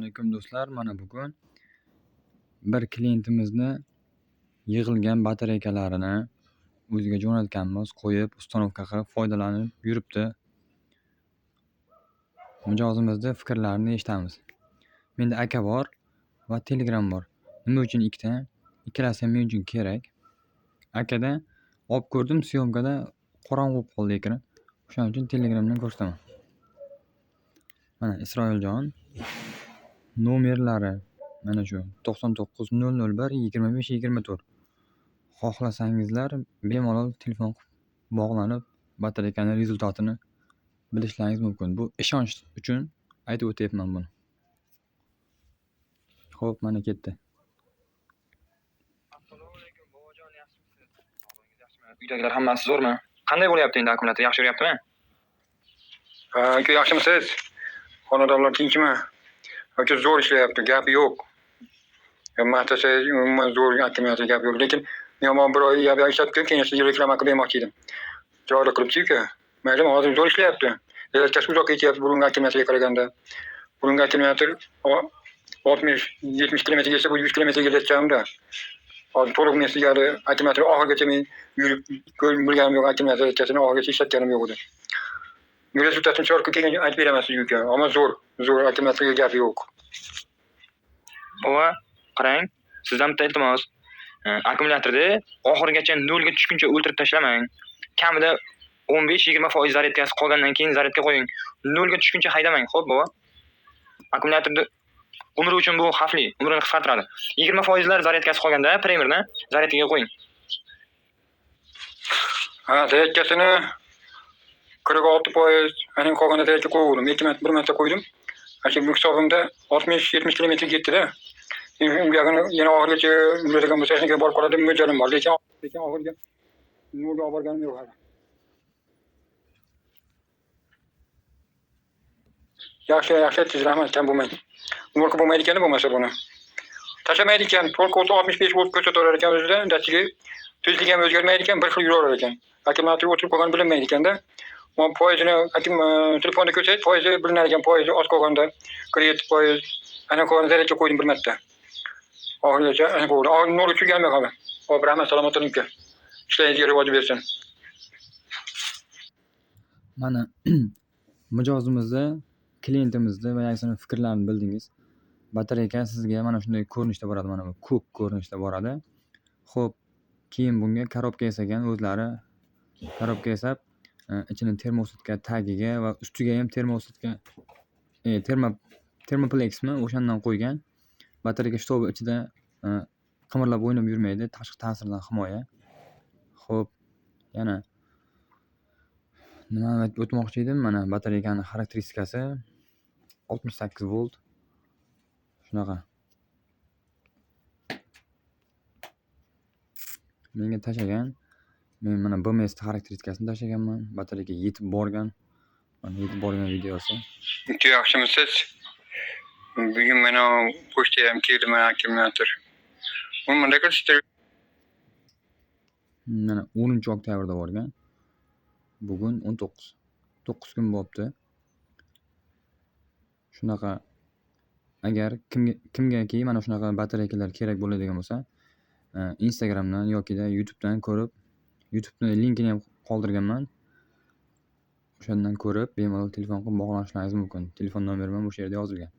alaykum do'stlar. Mana bugun bir klientimizni yig'ilgan batareykalarini o'ziga jo'natganmiz, qo'yib, ustanovka qilib foydalanib yuribdi. Mijozimizni fikrlarini eshitamiz. Menda aka bor va Telegram bor. Nima uchun ikkita? Ikkalasi ham men uchun kerak. Akada olib ko'rdim, syomkada qorong'u bo'lib qoldi ekran. O'shaning uchun Telegramdan ko'rsataman. Mana Isroiljon nomerlari mana shu 99 001 25 24. Xohlasangizlar bemalol telefon bog'lanib batareykani rezultatini bilishlaringiz mumkin. Bu ishonch uchun aytib o'tyapman buni. Xo'p, mana ketdi. Assalomu alaykum bobojon, yaxshimisiz? Sog'lig'ingiz yaxshimi? Uydagilar hammasi zo'rmi? Qanday bo'lyapti endi akkumulyator? Yaxshi yuryaptimi? Aka yaxshimisiz? Xonadonlar tinchmi? Aka zo'r ishlayapti, gapi yo'q. Maqtasangiz umuman zo'r akkumulyator gapi yo'q, lekin men bir oy ishlatib keyin sizga reklama qilib bermoqchi edim. Joriy qilibchi uka. Mayli, hozir zo'r ishlayapti. Elektrikasi uzoq ketyapti burungi akkumulyatorga qaraganda. Burungi akkumulyator 60-70 km kelsa, bu 100 km ketayotganimda. Hozir to'liq men sizga akkumulyator oxirigacha men yurib bilganim yo'q, akkumulyator yetkazini oxirigacha ishlatganim yo'q edi. Rezultatini chorqa keyin aytib beraman sizga uka. Ammo zo'r akkumulyatorga gapi yo'q. Bova, qarang, sizdan bitta iltimos. Akkumulyatorni oxirigacha nolga tushguncha o'ltirib tashlamang. Kamida 15-20% zaryadkasi qolgandan keyin zaryadga qo'ying. Nolga tushguncha haydamang, xo'p, bova? Akkumulyatorni umri uchun bu xavfli, umrini qisqartiradi. 20% zaryadkasi qolganda primerni zaryadkaga qo'ying. Zaryadkasini 46%, aning qolganda zaryadga qo'ydim. 2 marta, 1 marta qo'ydim. Shu hisobimda 60-70 km ketdi-da. Unga yana oxirigacha yuradigan bo'lsa, shunga borib qoladi, mo'ljalim bor. Lekin oxiriga nolga olib borganim yo'q hali. Yaxshi, tez rahmat, kam bo'lmang. Umrga bo'lmaydi ekan bo'lmasa buni. Tashlamaydi ekan, to'liq 65 volt ko'rsataverar ekan o'zida, dastiga tezligi ham o'zgarmaydi ekan, bir xil yuraverar ekan. Akkumulyator o'tirib qolgani bilinmaydi ekanda. Men foizini telefonda ko'rsatib, foizi bilinar ekan, foizi oz qolganda, kredit foiz ana qolgan zaryadga qo'ydim bir marta. Oxirigacha ana bo'ldi. Nolga tushganmi hali? Xo'p, rahmat, salomat bo'ling uka. Ishlaringizga rivoj bersin. Mana mijozimizni, klientimizni va aksini fikrlarini bildingiz. Batareyka sizga mana shunday ko'rinishda boradi, mana bu ko'k ko'rinishda boradi. Xo'p, keyin bunga korobka yasagan o'zlari. Korobka yasab, ichini termostatka tagiga va ustiga ham termostatka termoplexmi o'shandan qo'ygan. Batareyka shtobi ichida qimirlab o'ynab yurmaydi, tashqi ta'sirdan himoya. Xo'p, yana nima aytib o'tmoqchi edim? Mana batareykani xarakteristikasi 68 volt. Shunaqa. Menga tashagan. Men mana BMS xarakteristikasini tashaganman. Batareyka yetib borgan. Mana yetib borgan videosi. Uka yaxshimisiz? Bugun mana pochtaga ham keldi mana akkumulyator. Uni qilishdir. Mana 10-oktyabrda borgan. Bugun 19. 9 kun bo'libdi. Shunaqa agar kimgaki mana shunaqa batareykalar kerak bo'ladigan bo'lsa, Instagramdan yoki YouTubedan ko'rib, YouTubening linkini ham qoldirganman. O'shandan ko'rib bemalol telefon qilib bog'lanishlaringiz mumkin. Telefon nomerim ham o'sha yerda yozilgan.